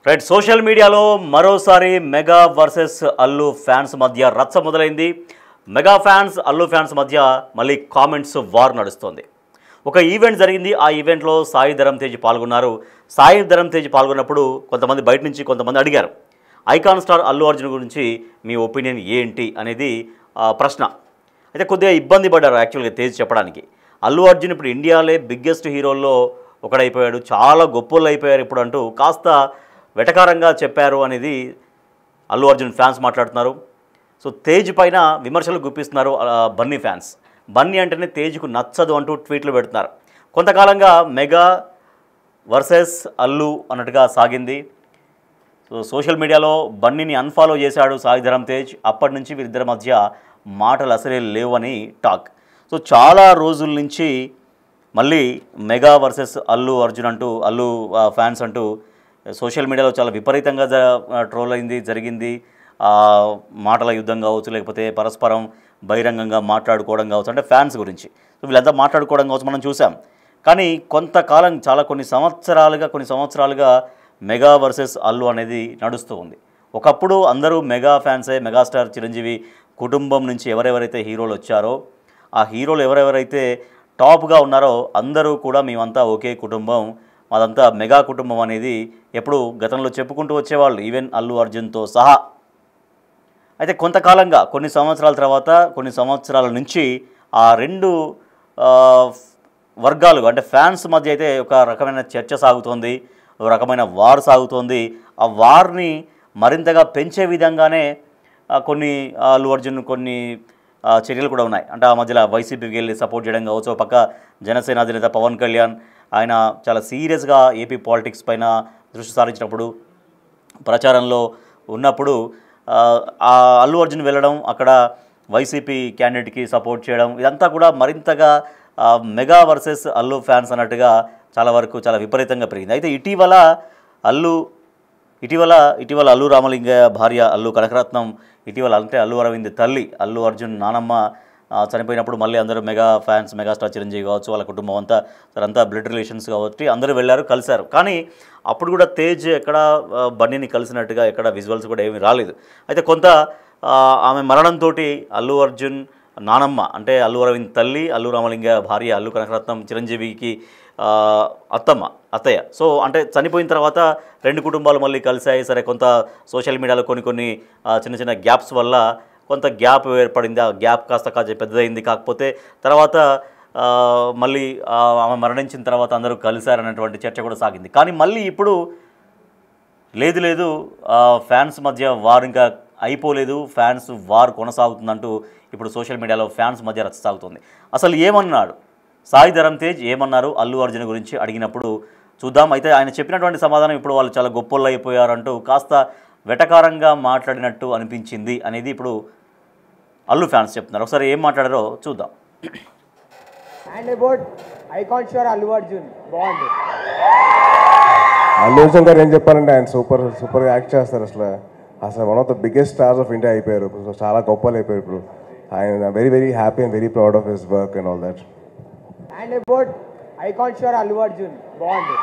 Right social మీడియాలో మరోసారి mega versus Allu fans మధ్య రచ్చ మొదలైంది. మెగా ఫ్యాన్స్ అల్లు ఫ్యాన్స్ మధ్య మళ్ళీ కామెంట్స్ వార్ నడుస్తుంది. ఒక ఈవెంట్ జరిగింది. ఆ ఈవెంట్లో సాయి ధరమ్ తేజ్ పాల్గొన్నారు. సాయి ధరమ్ తేజ్ పాల్గొన్నప్పుడు కొంతమంది బయట నుంచి కొంతమంది అడిగారు, ఐకాన్ స్టార్ అల్లు అర్జున్ గురించి మీ ఒపీనియన్ ఏంటి అనేది ప్రశ్న. అయితే కొద్దిగా ఇబ్బంది పడ్డారు యాక్చువల్గా తేజ్ చెప్పడానికి. అల్లు అర్జున్ ఇప్పుడు ఇండియాలో బిగ్గెస్ట్ హీరోల్లో ఒకడైపోయాడు, చాలా గొప్పోళ్ళు అయిపోయారు ఇప్పుడు అంటూ కాస్త వెటకారంగా చెప్పారు అనేది అల్లు అర్జున్ ఫ్యాన్స్ మాట్లాడుతున్నారు. సో తేజ్ పైన విమర్శలు గుప్పిస్తున్నారు బన్నీ ఫ్యాన్స్. బన్నీ అంటేనే తేజ్కు నచ్చదు అంటూ ట్వీట్లు పెడుతున్నారు. కొంతకాలంగా మెగా వర్సెస్ అల్లు అన్నట్టుగా సాగింది. సో సోషల్ మీడియాలో బన్నీని అన్ఫాలో చేశాడు సాయి ధరమ్ తేజ్. అప్పటి నుంచి వీరిద్దరి మధ్య మాటలు అసలే లేవని టాక్. సో చాలా రోజుల నుంచి మళ్ళీ మెగా వర్సెస్ అల్లు అర్జున్ అంటూ అల్లు ఫ్యాన్స్ అంటూ సోషల్ మీడియాలో చాలా విపరీతంగా ట్రోల్ అయింది, జరిగింది. మాటల యుద్ధం కావచ్చు, లేకపోతే పరస్పరం బహిరంగంగా మాట్లాడుకోవడం కావచ్చు, అంటే ఫ్యాన్స్ గురించి. సో వీళ్ళంతా మాట్లాడుకోవడం కావచ్చు మనం చూసాం. కానీ కొంతకాలం కొన్ని సంవత్సరాలుగా మెగా వర్సెస్ అల్లు అనేది నడుస్తూ ఉంది. ఒకప్పుడు అందరూ మెగా ఫ్యాన్సే. మెగాస్టార్ చిరంజీవి కుటుంబం నుంచి ఎవరెవరైతే హీరోలు వచ్చారో, ఆ హీరోలు ఎవరెవరైతే టాప్గా ఉన్నారో అందరూ కూడా మేమంతా ఒకే కుటుంబం, మాదంతా మెగా కుటుంబం అనేది ఎప్పుడు గతంలో చెప్పుకుంటూ వచ్చేవాళ్ళు, ఈవెన్ అల్లు అర్జున్తో సహా. అయితే కొంతకాలంగా కొన్ని సంవత్సరాల నుంచి ఆ రెండు వర్గాలు అంటే ఫ్యాన్స్ మధ్య అయితే ఒక రకమైన చర్చ సాగుతోంది, ఒక రకమైన వార్ సాగుతోంది. ఆ వార్ని మరింతగా పెంచే విధంగానే కొన్ని అల్లు అర్జున్ కొన్ని చర్యలు కూడా ఉన్నాయి. అంటే ఆ మధ్యలో వైసీపీకి వెళ్ళి సపోర్ట్ చేయడం కావచ్చు. ఒక పక్క జనసేన అధినేత పవన్ కళ్యాణ్ ఆయన చాలా సీరియస్గా ఏపీ పాలిటిక్స్ పైన దృష్టి సారించినప్పుడు, ప్రచారంలో ఉన్నప్పుడు అల్లు అర్జున్ వెళ్ళడం, అక్కడ వైసీపీ క్యాండిడేట్కి సపోర్ట్ చేయడం, ఇదంతా కూడా మరింతగా మెగా వర్సెస్ అల్లు ఫ్యాన్స్ అన్నట్టుగా చాలా వరకు చాలా విపరీతంగా పెరిగింది. అయితే ఇటీవల అల్లు రామలింగ భార్య అల్లు కనకరత్నం అంటే అల్లు అరవింద్ తల్లి అల్లు అర్జున్ నానమ్మ చనిపోయినప్పుడు మళ్ళీ అందరూ మెగా ఫ్యాన్స్, మెగాస్టార్ చిరంజీవి కావచ్చు, వాళ్ళ కుటుంబం అంతా బ్లడ్ రిలేషన్స్ కాబట్టి అందరూ వెళ్ళారు, కలిశారు. కానీ అప్పుడు కూడా తేజ్ ఎక్కడ బన్నీని కలిసినట్టుగా ఎక్కడ విజువల్స్ కూడా ఏమీ రాలేదు. అయితే ఆమె మరణంతో అల్లు అర్జున్ నానమ్మ అంటే అల్లు అరవింద్ తల్లి, అల్లు రామలింగ భార్య అల్లు కనకరత్నం చిరంజీవికి అత్తయ్య. సో అంటే చనిపోయిన తర్వాత రెండు కుటుంబాలు మళ్ళీ కలిశాయి. సరే, కొంత సోషల్ మీడియాలో కొన్ని చిన్న గ్యాప్స్ వల్ల కొంత గ్యాప్ ఏర్పడింది. ఆ గ్యాప్ కాస్త పెద్దదైంది. కాకపోతే తర్వాత మళ్ళీ ఆమె మరణించిన తర్వాత అందరూ కలిశారనేటువంటి చర్చ కూడా సాగింది. కానీ మళ్ళీ ఇప్పుడు లేదు ఫ్యాన్స్ మధ్య వార్ ఇంకా అయిపోలేదు, ఫ్యాన్స్ వార్ కొనసాగుతుందంటూ ఇప్పుడు సోషల్ మీడియాలో ఫ్యాన్స్ మధ్య రచ్చ సాగుతుంది. అసలు ఏమన్నాడు సాయి ధరమ్ తేజ్, ఏమన్నారు అల్లు అర్జున్ గురించి అడిగినప్పుడు చూద్దాం. అయితే ఆయన చెప్పినటువంటి సమాధానం ఇప్పుడు వాళ్ళు చాలా గొప్పోళ్ళు అయిపోయారంటూ కాస్త వెటకారంగా మాట్లాడినట్టు అనిపించింది అనేది ఇప్పుడు అల్లు ఫ్యాన్స్ చెప్తున్నారు. ఒకసారి ఏం మాట్లాడారో చూద్దాం. And about icon star Allu Arjun బాగుంది. అల్లు అర్జున్ గారు ఏం చెప్పాలంటే ఆయన సూపర్ యాక్ట్ చేస్తారు. అసలు one of the biggest stars of India అయిపోయారు. చాలా గొప్పలు అయిపోయారు ఇప్పుడు. ఆయన very happy and very proud of his work and all that. And about icon star Allu Arjun బాగుంది.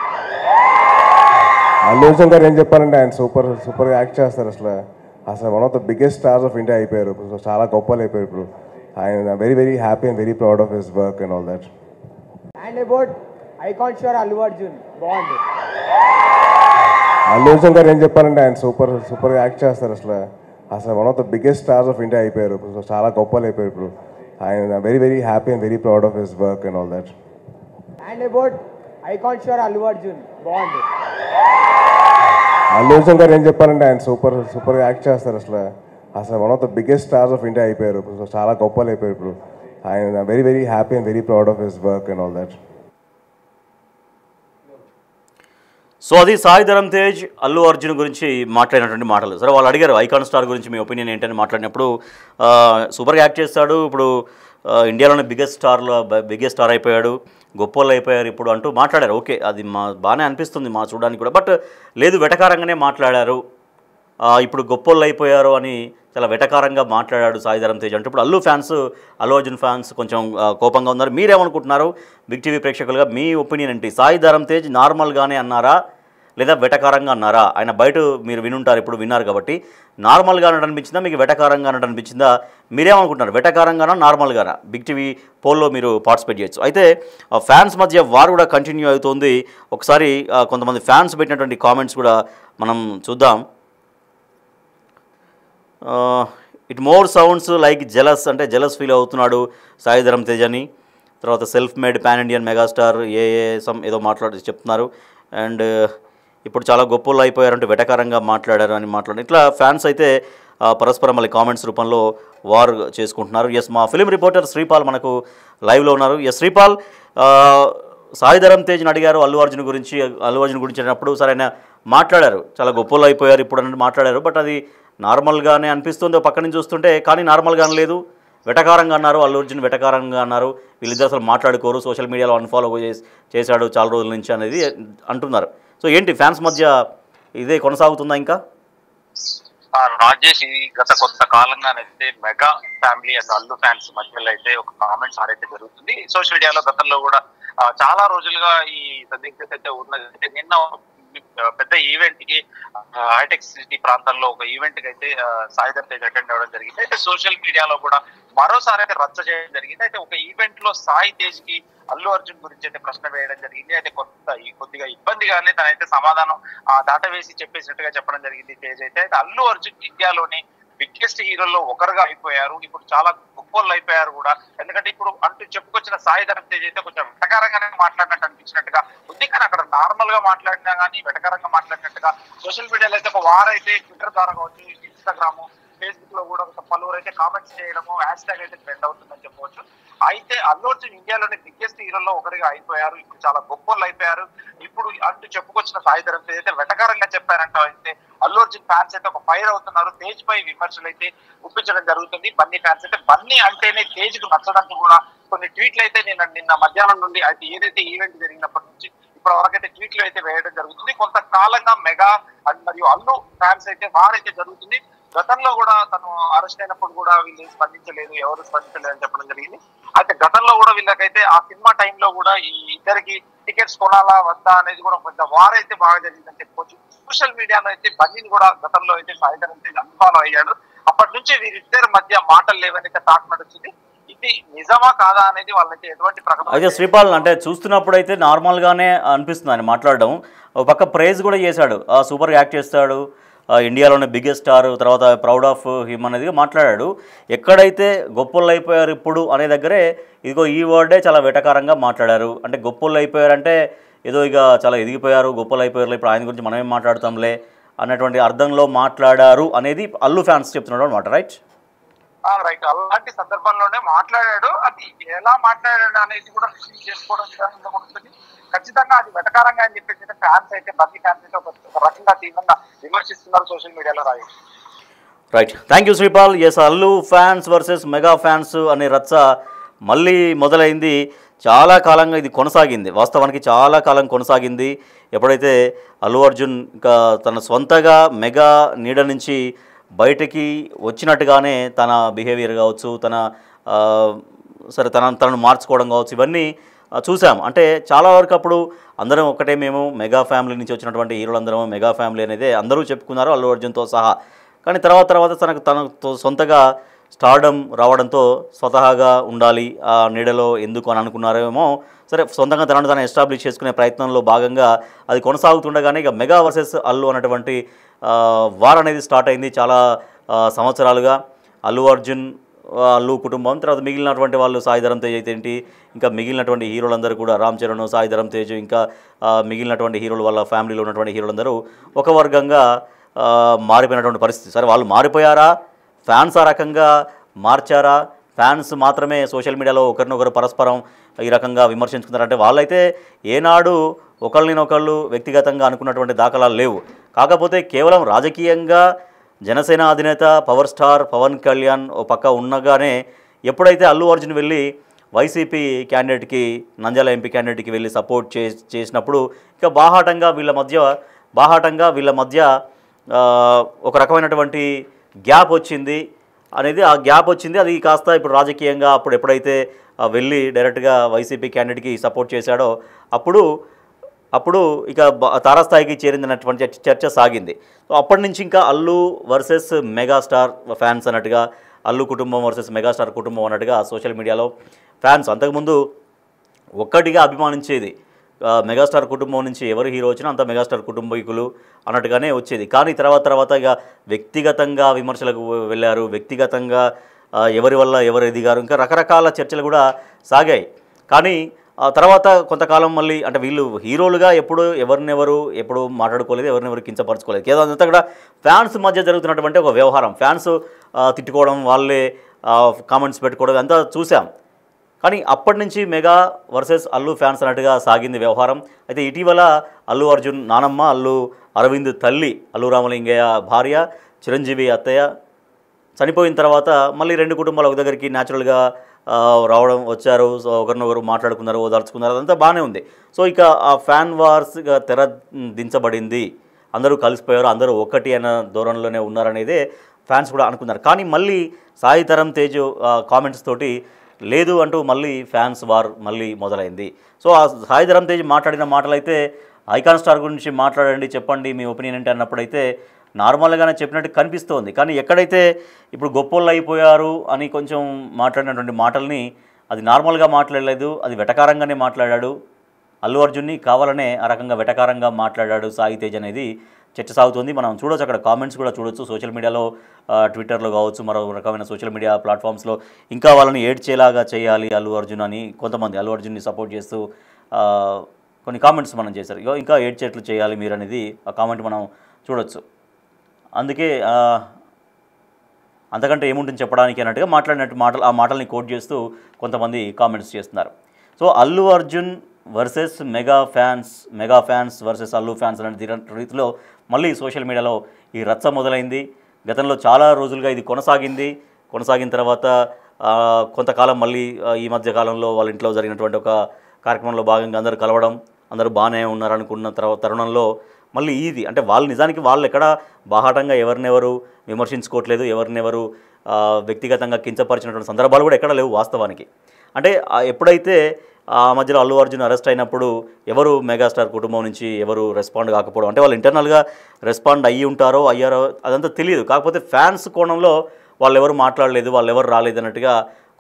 అల్లు అర్జున్ గారు ఏం చెప్పాలంటే ఆయన సూపర్ యాక్ట్ చేస్తారు. అసలు one of the biggest stars of India అయిపోయారు. చాలా గొప్పలు అయిపోయారు ఇప్పుడు. ఆయన very happy and very proud of his work and all that. And about icon star Allu Arjun బాగుంది. అల్లు అర్జున్ గారు ఏం చెప్పాలంటే ఆయన సూపర్ యాక్ట్ చేస్తారు. అసలు one of the biggest stars of India అయిపోయారు. చాలా గొప్పలు అయిపోయారు ఇప్పుడు. ఆయన very happy and very proud of his work and all that. And about icon star Allu Arjun బాగుంది. అల్లు అర్జున్ గారు ఏం చెప్పాలంటే ఆయన సూపర్ యాక్ట్ చేస్తారు. అసలు one of the biggest stars of India అయిపోయారు. చాలా గొప్పలు అయిపోయారు ఇప్పుడు. ఆయన very happy and very proud of his work and all that. So అది సాయి ధరమ్ తేజ్ అల్లు అర్జున్ గురించి మాట్లాడినటువంటి మాటలు. సరే, వాళ్ళు అడిగారు ఐకాన్ స్టార్ గురించి మీ ఒపీనియన్ ఏంటని మాట్లాడినప్పుడు సూపర్గా యాక్ట్ చేస్తాడు, ఇప్పుడు ఇండియాలోనే బిగ్గెస్ట్ స్టార్ అయిపోయాడు, గొప్పోళ్ళు అయిపోయారు ఇప్పుడు అంటూ మాట్లాడారు. ఓకే, అది బాగానే అనిపిస్తుంది మా చూడడానికి కూడా. బట్ లేదు, వెటకారంగానే మాట్లాడారు. ఇప్పుడు గొప్పోళ్ళు అయిపోయారు అని చాలా వెటకారంగా మాట్లాడాడు సాయి ధరమ్ తేజ్ అంటే ఇప్పుడు అల్లు అర్జున్ ఫ్యాన్స్ కొంచెం కోపంగా ఉన్నారు. మీరేమనుకుంటున్నారు? బిగ్ టీవీ ప్రేక్షకులుగా మీ ఒపీనియన్ ఏంటి? సాయి ధరమ్ తేజ్ నార్మల్గానే అన్నారా, లేదా వెటకారంగా అన్నారా? ఆయన బయట మీరు వినుంటారు, ఇప్పుడు విన్నారు కాబట్టి నార్మల్గా అన్నట్టు అనిపించిందా, మీకు వెటకారంగా అన్నట్టు అనిపించిందా? మీరేమనుకుంటున్నారు, వెటకారంగానా నార్మల్గానా? బిగ్ టీవీ పోల్లో మీరు పార్టిసిపేట్ చేయొచ్చు. అయితే ఫ్యాన్స్ మధ్య వార్ కూడా కంటిన్యూ అవుతుంది. ఒకసారి కొంతమంది ఫ్యాన్స్ పెట్టినటువంటి కామెంట్స్ కూడా మనం చూద్దాం. It more sounds like jealous, అంటే జెలస్ ఫీల్ అవుతున్నాడు సాయి ధరమ్ తేజ్ అని. తర్వాత self made pan Indian megastar ఏదో చెప్తున్నారు. అండ్ ఇప్పుడు చాలా గొప్పలు అయిపోయారంటే వెటకారంగా మాట్లాడారు అని ఇట్లా ఫ్యాన్స్ అయితే పరస్పరం మళ్ళీ కామెంట్స్ రూపంలో వార్ చేసుకుంటున్నారు. ఎస్, మా ఫిలిం రిపోర్టర్ శ్రీపాల్ మనకు లైవ్లో ఉన్నారు. ఎస్ శ్రీపాల్, సాయి ధరమ్ తేజ్ని అడిగారు అల్లు అర్జున్ గురించి అన్నప్పుడు సరే ఆయన మాట్లాడారు, చాలా గొప్పలు అయిపోయారు ఇప్పుడు అన్నట్టు మాట్లాడారు. బట్ అది నార్మల్గానే అనిపిస్తుంది పక్క నుంచి చూస్తుంటే, కానీ నార్మల్గా అనలేదు, వెటకారంగా అన్నారు. అల్లు అర్జున్ వెటకారంగా అన్నారు. వీళ్ళిద్దరు అసలు మాట్లాడుకోరు, సోషల్ మీడియాలో అన్ఫాలో చేశాడు చాలా రోజుల నుంచి అనేది అంటున్నారు. సో ఏంటి ఫ్యాన్స్ మధ్య ఇదే కొనసాగుతుందా ఇంకా? రాజేష్, గత కొంతకాలంగానైతే mega family and Allu fans మధ్యలో అయితే ఒక కామెంట్స్ ఆరైతే జరుగుతుంది. సోషల్ మీడియాలో గతంలో కూడా చాలా రోజులుగా ఈ సందిగ్ధత అయితే ఉన్నది. నిన్న పెద్ద ఈవెంట్ కి హైటెక్ సిటీ ప్రాంతంలో ఒక ఈవెంట్ కి అయితే సాయి ధరమ్ తేజ్ అటెండ్ అవ్వడం జరిగింది. అయితే సోషల్ మీడియాలో కూడా మరోసారి అయితే రచ్చ చేయడం జరిగింది. అయితే ఒక ఈవెంట్ లో సాయి తేజ్ కి అల్లు అర్జున్ గురించి అయితే ప్రశ్న వేయడం జరిగింది. అయితే కొద్దిగా ఇబ్బందిగానే తనైతే సమాధానం దాటవేసి చెప్పేసినట్టుగా చెప్పడం జరిగింది తేజ్ అయితే. అల్లు అర్జున్ ఇండియాలోని బిగ్గెస్ట్ హీరోల్లో ఒకరుగా అయిపోయారు, ఇప్పుడు చాలా గొప్పలు అయిపోయారు కూడా. ఎందుకంటే ఇప్పుడు అంటూ చెప్పుకొచ్చిన సాయి ధరమ్ తేజ్ అయితే కొంచెం వెటకారంగానే మాట్లాడినట్టు అనిపించినట్టుగా ఉంది. కానీ అక్కడ నార్మల్ గా మాట్లాడినా కానీ వెటకారంగా మాట్లాడినట్టుగా సోషల్ మీడియాలో అయితే ఒక వారైతే ట్విట్టర్ ద్వారా కావచ్చు, ఇన్స్టాగ్రామ్, ఫేస్బుక్ లో కూడా పలువురు అయితే కామెంట్స్ చేయడము, హ్యాష్ ట్యాగ్ అయితే ట్రెండ్ అవుతుందని చెప్పవచ్చు. అయితే అల్లు అర్జున్ ఇండియాలోని బిగ్గెస్ట్ హీరోల్లో ఒకరిగా అయిపోయారు, ఇప్పుడు చాలా గొప్పలు అయిపోయారు ఇప్పుడు అంటూ చెప్పుకొచ్చిన సాయి ధరమ్ తేజ్ అయితే వెటకారంగా చెప్పారంట. అయితే అల్లు అర్జున్ ఫ్యాన్స్ అయితే ఒక ఫైర్ అవుతున్నారు. తేజ్ పై విమర్శలు అయితే గుప్పించడం జరుగుతుంది. బన్నీ ఫ్యాన్స్ అయితే బన్నీ అంటేనే తేజ్ కు నచ్చడానికి కూడా కొన్ని ట్వీట్లు అయితే నిన్న మధ్యాహ్నం నుండి అయితే ఏదైతే ఈవెంట్ జరిగినప్పటి నుంచి ఇప్పటి వరకు అయితే ట్వీట్లు అయితే వేయడం జరుగుతుంది. కొంతకాలంగా మెగా మరియు అల్లు ఫ్యాన్స్ అయితే వారైతే జరుగుతుంది. గతంలో కూడా తను అరెస్ట్ అయినప్పుడు కూడా వీళ్ళు స్పందించలేదు, ఎవరు స్పందించలేదు అని చెప్పడం జరిగింది. అయితే గతంలో కూడా వీళ్ళకైతే ఆ సినిమా టైంలో కూడా ఈ ఇద్దరికి టికెట్స్ కొనాలా వద్దా అనేది కూడా కొంచెం వారైతే బాగా జరిగిందని చెప్పుకోవచ్చు. సోషల్ మీడియాలో అయితే బన్నీని కూడా గతంలో అయితే సాయి ధరమ్ తేజ్ అన్ఫాలో అయ్యాడు. అప్పటి నుంచి వీరిద్దరి మధ్య మాటలు లేవనైతే టాక్ నడుస్తుంది. ఇది నిజమా కాదా అనేది వాళ్ళైతే ఎటువంటి ప్రకటన. అయితే శ్రీపాల్, అంటే చూస్తున్నప్పుడు అయితే నార్మల్గానే అనిపిస్తుంది ఆయన మాట్లాడడం. ఒక పక్క ప్రైజ్ కూడా చేశాడు, సూపర్గా యాక్ట్ చేస్తాడు, ఇండియాలోనే బిగ్గెస్ట్ స్టార్, తర్వాత ప్రౌడ్ ఆఫ్ హిమ్ అనేది మాట్లాడాడు. ఎక్కడైతే గొప్పలు అయిపోయారు ఇప్పుడు అనే దగ్గరే ఇదిగో ఈ వర్డే చాలా వెటకారంగా మాట్లాడారు. అంటే గొప్పలు అయిపోయారంటే ఏదో ఇక చాలా ఎదిగిపోయారు, గొప్పలు అయిపోయారు, ఇప్పుడు ఆయన గురించి మనమేం మాట్లాడతాంలే అన్నటువంటి అర్థంలో మాట్లాడారు అనేది అల్లు ఫ్యాన్స్ చెప్తున్నాడు అనమాట. రైట్ రైట్ అలాంటి సందర్భంలోనే మాట్లాడాడు. అది ఎలా మాట్లాడాడు అనేది కూడా చేసుకోవడం ఉంటుంది. ఖచ్చితంగా అది వెటకారంగా అని చెప్పేసి ఫ్యాన్స్ అయితే బన్నీ ఫ్యాన్స్ అయితే ఒక రకంగా తీవ్రంగా విమర్శిస్తున్నారు సోషల్ మీడియాలో. Right, thank you Sripal. Yes, Allu fans versus mega fans అనే రచ్చ మళ్ళీ మొదలైంది. చాలా కాలంగా ఇది కొనసాగింది, వాస్తవానికి చాలా కాలం కొనసాగింది. ఎప్పుడైతే అల్లు అర్జున్ ఇంకా తన సొంతగా మెగా నీడ నుంచి బయటికి వచ్చినట్టుగానే తన బిహేవియర్ కావచ్చు, తనను మార్చుకోవడం కావచ్చు, ఇవన్నీ చూసాం. అంటే చాలా వరకు అప్పుడు అందరం ఒకటే, మేము మెగా ఫ్యామిలీ నుంచి వచ్చినటువంటి హీరోలందరం మెగా ఫ్యామిలీ అనేది అందరూ చెప్పుకున్నారు అల్లు అర్జున్తో సహా. కానీ తర్వాత తనకు సొంతగా స్టార్డమ్ రావడంతో స్వతహాగా ఉండాలి ఆ నీడలో ఎందుకు అని అనుకున్నారేమో. సరే, సొంతంగా తనను ఎస్టాబ్లిష్ చేసుకునే ప్రయత్నంలో భాగంగా అది కొనసాగుతుండగానే ఇక మెగా వర్సెస్ అల్లు అన్నటువంటి వార్ అనేది స్టార్ట్ అయింది. చాలా సంవత్సరాలుగా అల్లు అర్జున్, అల్లు కుటుంబం, తర్వాత మిగిలినటువంటి వాళ్ళు సాయి ధరమ్ తేజ్ అయితే ఏంటి, ఇంకా మిగిలినటువంటి హీరోలందరూ కూడా రామ్ చరణ్, సాయి ధరమ్ తేజ్, ఇంకా మిగిలినటువంటి హీరోలు వాళ్ళ ఫ్యామిలీలో ఉన్నటువంటి హీరోలందరూ ఒక వర్గంగా మారిపోయినటువంటి పరిస్థితి. సరే, వాళ్ళు మారిపోయారా, ఫ్యాన్స్ ఆ రకంగా మార్చారా, ఫ్యాన్స్ మాత్రమే సోషల్ మీడియాలో ఒకరినొకరు పరస్పరం ఈ రకంగా విమర్శించుకున్నారంటే వాళ్ళైతే ఏనాడు ఒకళ్ళనొకళ్ళు వ్యక్తిగతంగా అనుకున్నటువంటి దాఖలాలు లేవు. కాకపోతే కేవలం రాజకీయంగా జనసేన అధినేత పవర్ స్టార్ పవన్ కళ్యాణ్ ఓ పక్క ఉండగానే ఎప్పుడైతే అల్లు అర్జున్ వెళ్ళి వైసీపీ క్యాండిడేట్కి, నంద్యాల ఎంపీ క్యాండిడేట్కి వెళ్ళి సపోర్ట్ చేసినప్పుడు ఇక బాహాటంగా వీళ్ళ మధ్య ఒక రకమైనటువంటి గ్యాప్ వచ్చింది అనేది, ఆ గ్యాప్ వచ్చింది. అది కాస్త ఇప్పుడు రాజకీయంగా అప్పుడు ఎప్పుడైతే వెళ్ళి డైరెక్ట్గా వైసీపీ క్యాండిడేట్కి సపోర్ట్ చేశాడో అప్పుడు అప్పుడు ఇక తారాస్థాయికి చేరిందన్నటువంటి చర్చ సాగింది. సో అప్పటి నుంచి ఇంకా అల్లు వర్సెస్ మెగాస్టార్ ఫ్యాన్స్ అన్నట్టుగా, అల్లు కుటుంబం వర్సెస్ మెగాస్టార్ కుటుంబం అన్నట్టుగా సోషల్ మీడియాలో ఫ్యాన్స్ అంతకుముందు ఒక్కటిగా అభిమానించేది. మెగాస్టార్ కుటుంబం నుంచి ఎవరు హీరో వచ్చినా అంత మెగాస్టార్ కుటుంబీకులు అన్నట్టుగానే వచ్చేది. కానీ తర్వాత ఇక వ్యక్తిగతంగా విమర్శలకు వెళ్ళారు, వ్యక్తిగతంగా ఎవరి వల్ల ఎవరు ఎదిగారు, ఇంకా రకరకాల చర్చలు కూడా సాగాయి. కానీ తర్వాత కొంతకాలం మళ్ళీ అంటే వీళ్ళు హీరోలుగా ఎప్పుడు మాట్లాడుకోలేదు, ఎవరినెవరు కించపరచుకోలేదు. ఏదో అంతా కూడా ఫ్యాన్స్ మధ్య జరుగుతున్నటువంటి ఒక వ్యవహారం, ఫ్యాన్స్ తిట్టుకోవడం, వాళ్ళే కామెంట్స్ పెట్టుకోవడం అంతా చూసాం. కానీ అప్పటి నుంచి మెగా వర్సెస్ అల్లు ఫ్యాన్స్ అన్నట్టుగా సాగింది వ్యవహారం. అయితే ఇటీవల అల్లు అర్జున్ నానమ్మ, అల్లు అరవింద్ తల్లి, అల్లు రామలింగయ్య భార్య, చిరంజీవి అత్తయ్య చనిపోయిన తర్వాత మళ్ళీ రెండు కుటుంబాలు ఒక దగ్గరికి న్యాచురల్గా వచ్చారు. సో ఒకరినొకరు మాట్లాడుకున్నారు, ఓదార్చుకున్నారు, అదంతా బాగానే ఉంది. సో ఇక ఆ ఫ్యాన్ వార్స్గా తెర దించబడింది, అందరూ కలిసిపోయారు, అందరూ ఒకటి అన్న ధోరణిలోనే ఉన్నారనేదే ఫ్యాన్స్ కూడా అనుకున్నారు. కానీ మళ్ళీ సాయి ధరమ్ తేజ్ కామెంట్స్ తోటి లేదు అంటూ మళ్ళీ ఫ్యాన్స్ వార్ మళ్ళీ మొదలైంది. సో ఆ సాయి ధరమ్ తేజ్ మాట్లాడిన మాటలైతే ఐకాన్ స్టార్ గురించి మాట్లాడండి, చెప్పండి మీ ఒపీనియన్ ఏంటి అన్నప్పుడైతే నార్మల్గానే చెప్పినట్టు కనిపిస్తోంది. కానీ ఎక్కడైతే ఇప్పుడు గొప్పోళ్ళు అయిపోయారు అని కొంచెం మాట్లాడినటువంటి మాటల్ని అది నార్మల్గా మాట్లాడలేదు, అది వెటకారంగానే మాట్లాడాడు. అల్లు అర్జున్ని కావాలనే ఆ రకంగా వెటకారంగా మాట్లాడాడు సాయి తేజ్ అనేది చర్చ సాగుతుంది. మనం చూడొచ్చు, అక్కడ కామెంట్స్ కూడా చూడొచ్చు. సోషల్ మీడియాలో ట్విట్టర్లో కావచ్చు, మరో రకమైన సోషల్ మీడియా ప్లాట్ఫామ్స్లో ఇంకా వాళ్ళని ఏడ్చేలాగా చేయాలి అల్లు అర్జున్ అని కొంతమంది అల్లు అర్జున్ని సపోర్ట్ చేస్తూ కొన్ని కామెంట్స్ మనం చేశారు. ఇంకా ఏడ్చేట్లు చేయాలి మీరు అనేది ఆ కామెంట్ మనం చూడొచ్చు. అందుకే అంతకంటే ఏముంటుంది చెప్పడానికి అన్నట్టుగా మాట్లాడినట్టు ఆ మాటల్ని కోట్ చేస్తూ కొంతమంది కామెంట్స్ చేస్తున్నారు. So Allu Arjun versus mega fans versus Allu fans అనే రీతిలో మళ్ళీ సోషల్ మీడియాలో ఈ రచ్చ మొదలైంది. గతంలో చాలా రోజులుగా ఇది కొనసాగిన తర్వాత కొంతకాలం మళ్ళీ ఈ మధ్య కాలంలో వాళ్ళ ఇంట్లో జరిగినటువంటి ఒక కార్యక్రమంలో భాగంగా అందరూ కలవడం, అందరూ బాగానే ఉన్నారనుకున్న తరుణంలో మళ్ళీ ఇది అంటే నిజానికి వాళ్ళు ఎక్కడ బాహాటంగా ఎవరినెవరు విమర్శించుకోవట్లేదు, ఎవరినెవరు వ్యక్తిగతంగా కించపరిచినటువంటి సందర్భాలు కూడా ఎక్కడ లేవు వాస్తవానికి. అంటే ఎప్పుడైతే ఆ మధ్యలో అల్లు అర్జున్ అరెస్ట్ అయినప్పుడు ఎవరు మెగాస్టార్ కుటుంబం నుంచి ఎవరు రెస్పాండ్ కాకపోవడం, అంటే వాళ్ళు ఇంటర్నల్గా రెస్పాండ్ అయ్యారో అదంతా తెలియదు. కాకపోతే ఫ్యాన్స్ కోణంలో వాళ్ళు ఎవరు మాట్లాడలేదు, వాళ్ళు ఎవరు రాలేదు అన్నట్టుగా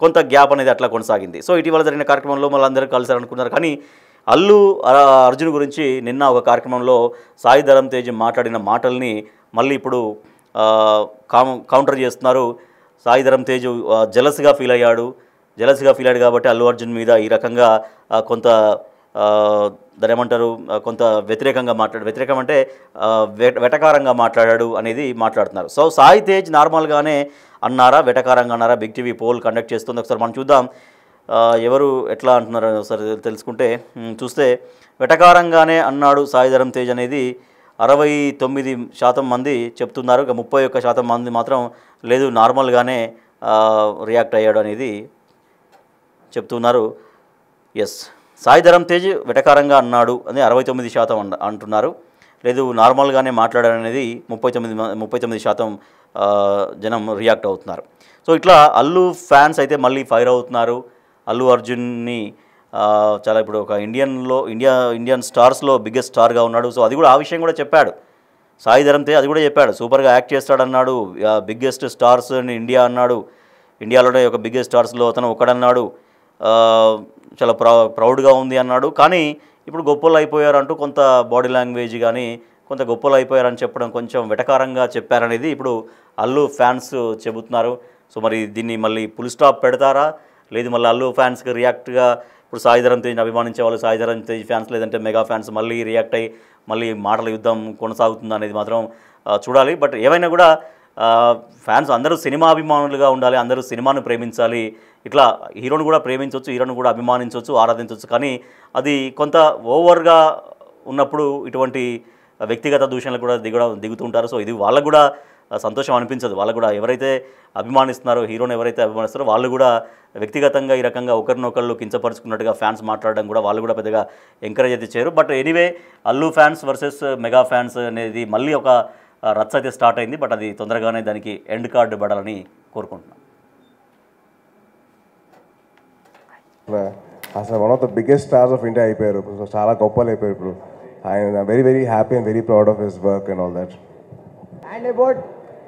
కొంత గ్యాప్ అనేది అట్లా కొనసాగింది. సో ఇటీవల జరిగిన కార్యక్రమంలో మళ్ళీ అందరూ కలిసారనుకున్నారు. కానీ అల్లు అర్జున్ గురించి నిన్న ఒక కార్యక్రమంలో సాయి ధరమ్ తేజ్ మాట్లాడిన మాటల్ని మళ్ళీ ఇప్పుడు కౌంటర్ చేస్తున్నారు. సాయి ధరమ్ తేజ్ జెలస్గా ఫీల్ అయ్యాడు కాబట్టి అల్లు అర్జున్ మీద ఈ రకంగా కొంత కొంత వ్యతిరేకం అంటే వెటకారంగా మాట్లాడాడు అనేది మాట్లాడుతున్నారు. సో సాయి తేజ్ నార్మల్గానే అన్నారా, వెటకారంగా అన్నారా? బిగ్ టీవీ పోల్ కండక్ట్ చేస్తుంది. ఒకసారి మనం చూద్దాం ఎవరు ఎట్లా అంటున్నారో ఒకసారి చూస్తే వెటకారంగానే అన్నాడు సాయి ధరమ్ తేజ్ అనేది 69% మంది చెప్తున్నారు. ఇక 31% మంది మాత్రం లేదు నార్మల్గానే రియాక్ట్ అయ్యాడు అనేది చెప్తున్నారు. ఎస్, సాయి ధరమ్ తేజ్ వెటకారంగా అన్నాడు అని 69% అంటున్నారు. లేదు నార్మల్గానే మాట్లాడాడు అనేది 39% జనం రియాక్ట్ అవుతున్నారు. సో ఇట్లా అల్లు ఫ్యాన్స్ అయితే మళ్ళీ ఫైర్ అవుతున్నారు. అల్లు అర్జున్ని చాలా ఇప్పుడు ఒక ఇండియన్ స్టార్స్లో బిగ్గెస్ట్ స్టార్గా ఉన్నాడు. సో అది కూడా ఆ విషయం కూడా చెప్పాడు సాయి ధరమ్ తేజ్, అది కూడా చెప్పాడు. సూపర్గా యాక్ట్ చేస్తాడన్నాడు, బిగ్గెస్ట్ స్టార్స్ ఇన్ ఇండియా అన్నాడు, ఇండియాలోనే ఒక బిగ్గెస్ట్ స్టార్స్లో అతను ఒకడన్నాడు, చాలా ప్రౌడ్గా ఉంది అన్నాడు. కానీ ఇప్పుడు గొప్పలు అయిపోయారంటూ కొంత బాడీ లాంగ్వేజ్ కానీ కొంత గొప్పలు అయిపోయారని చెప్పడం కొంచెం వెటకారంగా చెప్పారనేది ఇప్పుడు అల్లు ఫ్యాన్స్ చెబుతున్నారు. సో మరి దీన్ని మళ్ళీ ఫుల్ స్టాప్ పెడతారా, లేదు మళ్ళీ అల్లు ఫ్యాన్స్కి రియాక్ట్గా ఇప్పుడు సాయి ధరమ్ తేజ్ని అభిమానించే వాళ్ళు సాయి ధరమ్ తేజ్ ఫ్యాన్స్ లేదంటే మెగా ఫ్యాన్స్ మళ్ళీ రియాక్ట్ అయ్యి మళ్ళీ మాటల యుద్ధం కొనసాగుతుంది అనేది మాత్రం చూడాలి. బట్ ఏమైనా కూడా ఫ్యాన్స్ అందరూ సినిమా అభిమానులుగా ఉండాలి, అందరూ సినిమాను ప్రేమించాలి. ఇట్లా హీరోను కూడా ప్రేమించవచ్చు, హీరోను కూడా అభిమానించవచ్చు, ఆరాధించవచ్చు. కానీ అది కొంత ఓవర్గా ఉన్నప్పుడు ఇటువంటి వ్యక్తిగత దూషణలు కూడా దిగుతుంటారు. సో ఇది వాళ్ళకు కూడా సంతోషం అనిపించదు. వాళ్ళకు కూడా ఎవరైతే అభిమానిస్తున్నారో, హీరోని ఎవరైతే అభిమానిస్తారో వాళ్ళు కూడా వ్యక్తిగతంగా ఈ రకంగా ఒకరినొకళ్ళు కించపరుచుకున్నట్టుగా ఫ్యాన్స్ మాట్లాడడం కూడా వాళ్ళు కూడా పెద్దగా ఎంకరేజ్ అయితే చేయరు. But anyway Allu fans versus mega fans అనేది మళ్ళీ ఒక రచ్చ అయితే స్టార్ట్ అయింది. బట్ అది తొందరగానే దానికి ఎండ్ కార్డు పడాలని కోరుకుంటున్నాను. అసలు one of the biggest stars of India అయిపోయారు, చాలా గొప్పలు అయిపోయారు. ఇప్పుడు I'm very, very happy and very proud of his work and all that. And about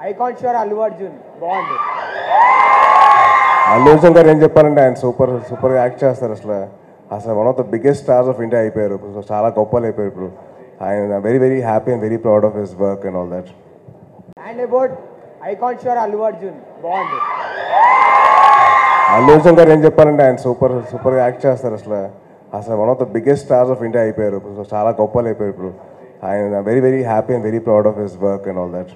icon sure Allu Arjun, Bond. Allu Arjun గారు ఏం చెప్పాలంటే ఆయన సూపర్ యాక్ట్ చేస్తారు అసలు one of the biggest stars of India అయిపోయారు. సో చాలా గొప్పలు అయిపోయారు ఇప్పుడు. ఆయన very very happy and very proud of his work and all that. And about icon sure Allu Arjun, Bond. Allu Arjun గారు ఏం చెప్పాలంటే ఆయన సూపర్ యాక్ట్ చేస్తారు అసలు one of the biggest stars of India అయిపోయారు. సో చాలా గొప్పలు అయిపోయారు ఇప్పుడు. ఆయన very very happy and very proud of his work and all that.